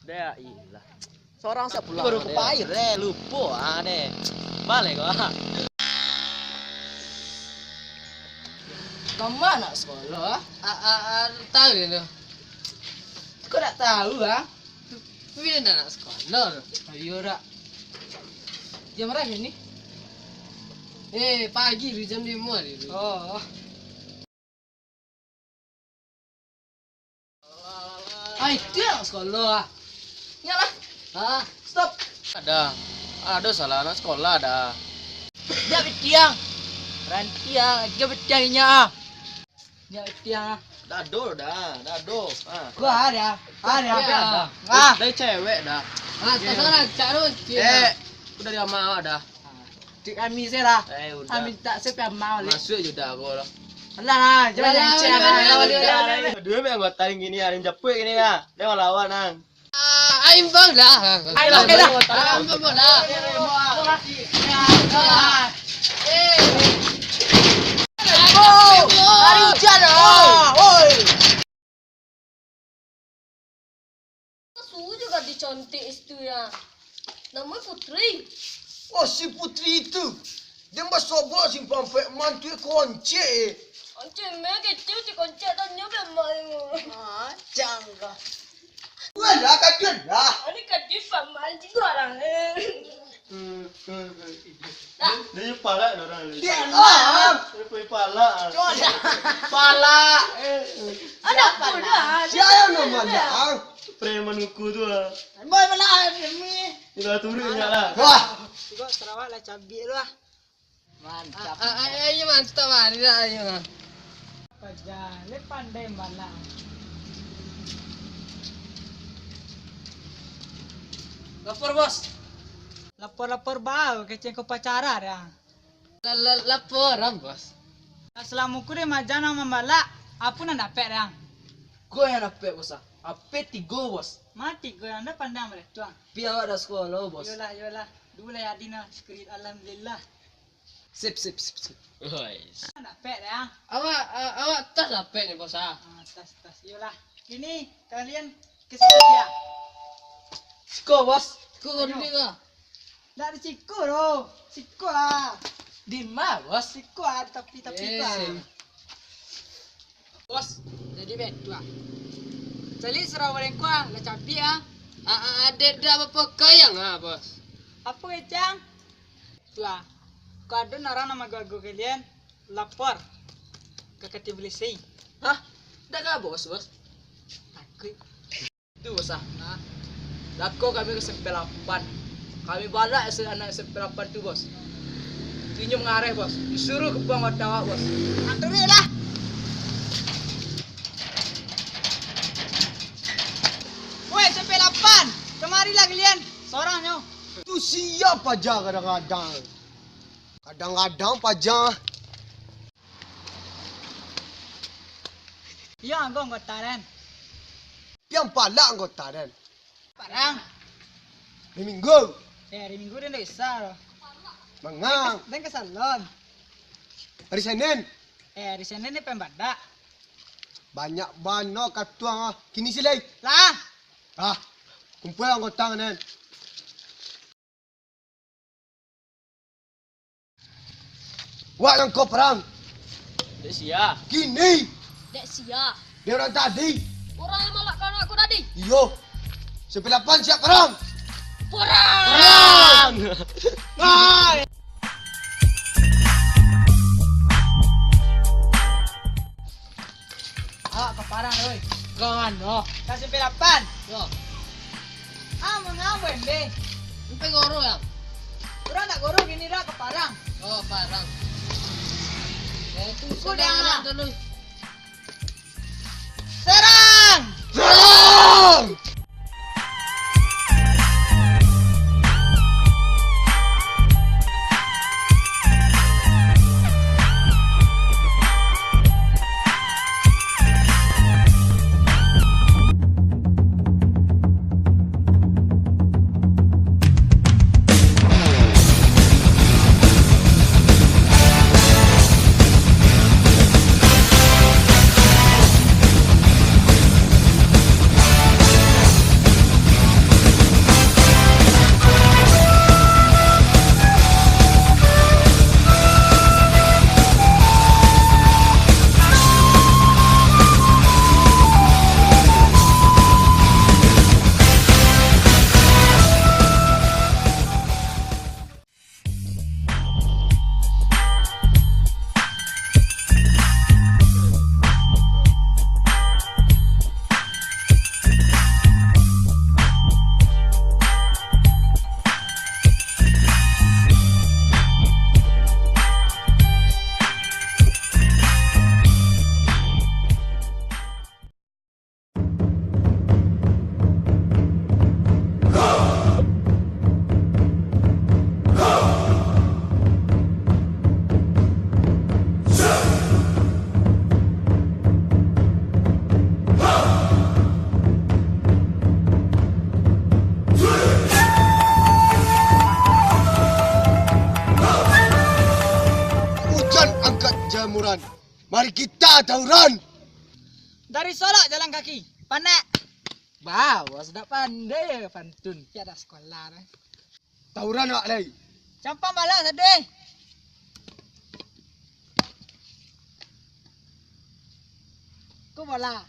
Dah ilah. Seorang siapa pula? Baru kepair lupa deh. Balik kok. Kamu anak sekolah? Tahu dia tu. Kau tak tahu ah? Bila nak sekolah? Ayo rak. Jam berapa ni? Pagi tu jam 5 ni. Oh. Ay, dia anak sekolah. Yalah. Hah? Stop. Ada salah anak sekolah ada. Dia betiang. Rantiang, dia betiangnya. Dia betiang. Dado. Gua ada. Dari cewek dah. Tak salah carut. Udah dia mau dah. Cik kami saya lah. Udah. Kami tak siapa mau le. Masuk je dah aku lah. Alah, jangan cek lah. Dua memang anggota gini ada yang cepet gini ya. Dia mau lawan nang. Aim bang lah. Aim bang dah. Aim bang lah. Hari hujan ah. Oi. Suhu juga dicontek itu ya. Namanya Putri. Oh, si Putri itu. Dia bersobor simpan pek mantu kunci. Anjir, memang kecil di konci dan nyoba main. Jangan. Wala ka dah. Ini kecil paman juga orang. Dia yung pala orang ni. Dia lah. Dia punya pala. Pala. Ada pula. Siapa namanya? Preman ku tu lah. Boy mana demi. Dah turun nya lah. Wah. Juga Sarawak lah cabai lah. Mantap. Ayo mantap ah, ni dah ayo. Pajale pandai mana. Lapor bos. Lapor bau kecil ke pacara dah. Laporan bos. Assalamualaikum deh majana membala. Apa nak dapat dah? Kau yang dapat bos. Apa tiga bos? Mati kau yang dapat pandang mereka. Biar ada sekolah bos. Yolah. Dulu ya dina syukur alhamdulillah. Sip. Guys. Dapat dah. Awak tas dapat ni bos ah. Tas. Yolah. Ini kalian kesetia. Sekolah bos. Kau ni ke? Tak ada siku loh. Siku lah. Di mana bos? Siku lah tapi lah. Bos. Jadi bet dua. Jadi Sarawak yang kuah lah cabai ah. Ada apa kayang ah bos. Apa kecang? Dua. Kau ada orang nama gua kalian lapor ke Kati Belising. Hah? Dah ke bos? Aku. Itu bos ah. Lako kami ke SMP 8. Kami balak anak SMP 8 tu bos. Tinju mengarah bos. Disuruh ke buang watawak bos. Antri lah. Woi SMP 8. Kemarilah kalian. Seorang nyo. Tu siapa aja kadang-kadang. Kadang-kadang pajang. Ya, gua anggota dan. Piang palak anggota dan. Parang. Di minggu. Hari Minggu dia desa. Mangang. Dan ke salon. Hari Senin. Hari Senin ni pembada. Banyak katuang ah. Kini silai. Lah. Ah. Kumpul anggota kan. Wak yang kau perang. Dia sia. Kini. Dek sia. Dia orang tadi. Orang yang malakkan aku tadi. Iyo. SMP 8 siap perang. Perang. Bye. Keparang oi. Kawan no. Kasih pelapan. Yo. Mengapa deh? Sampai goro ya. Orang tak goro gini dah keparang. Oh, parang. Itu Kuda. dulu. Serang! Perang. jemuran. Mari kita tawuran. Dari Solo jalan kaki. Panek. Bah, bos dah pandai ya pantun. Ya ada sekolah. Tawuran wak lay. Campang balas tadi. Ku bola.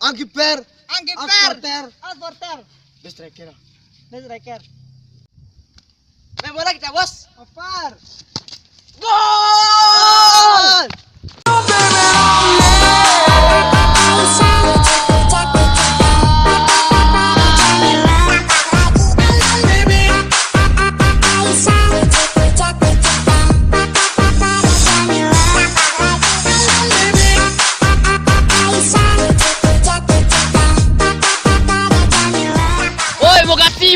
Angki per. Angki per. Asporter. Asporter. Striker. Ini striker. Main bola kita, bos. Opar. Gol!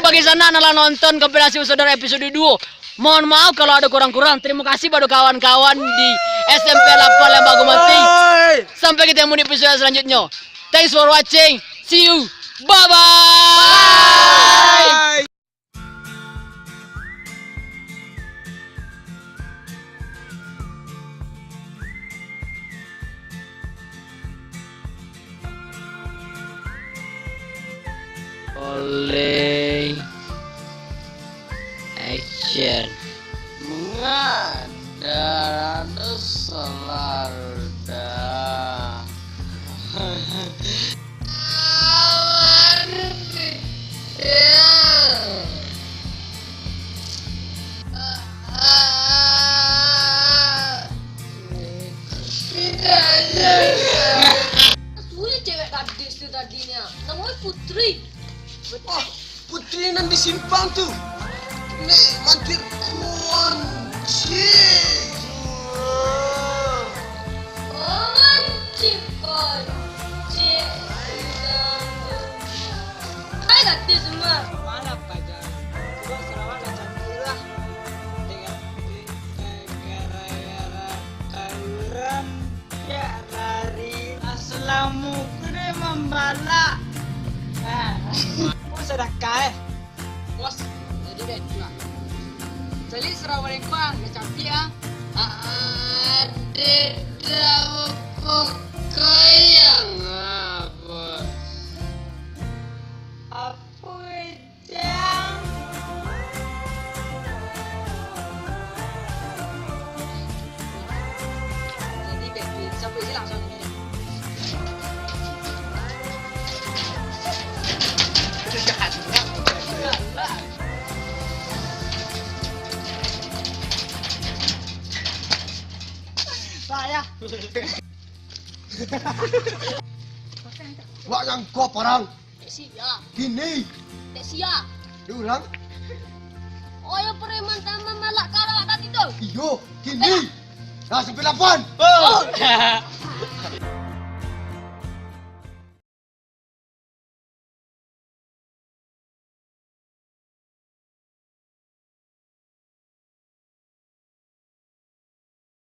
Bagi sana nala nonton kompilasi saudara episode 2. Mohon maaf kalau ada kurang-kurang. Terima kasih pada kawan-kawan di SMP Lapal yang bagus mati. Sampai ketemu di episode selanjutnya. Thanks for watching. See you. Bye-bye. Oleh action mengadar selalu dah. Sulit cewek gadis itu tadinya. Namanya Putri. Oh, putri nan disimpan tuh. Nih, mantir kunci. Hai gadis semua. Mana pacar? Gua Sarawak dan Cantilah. Dengan gara-gara tawuran ya lari. Aslamu kure membala. Sedekah Bos, jadi deh juga. Jadi Sarawak yang kuang, ya cantik ah. Ada yang apa? apa yang Jadi baby, sampai sini langsung ini. saya Wak yang kau parang. Sia, Gini. sia. Diulang. Oh ya preman taman malak kalau tadi tuh. Iyo, gini. Nah, 98. oh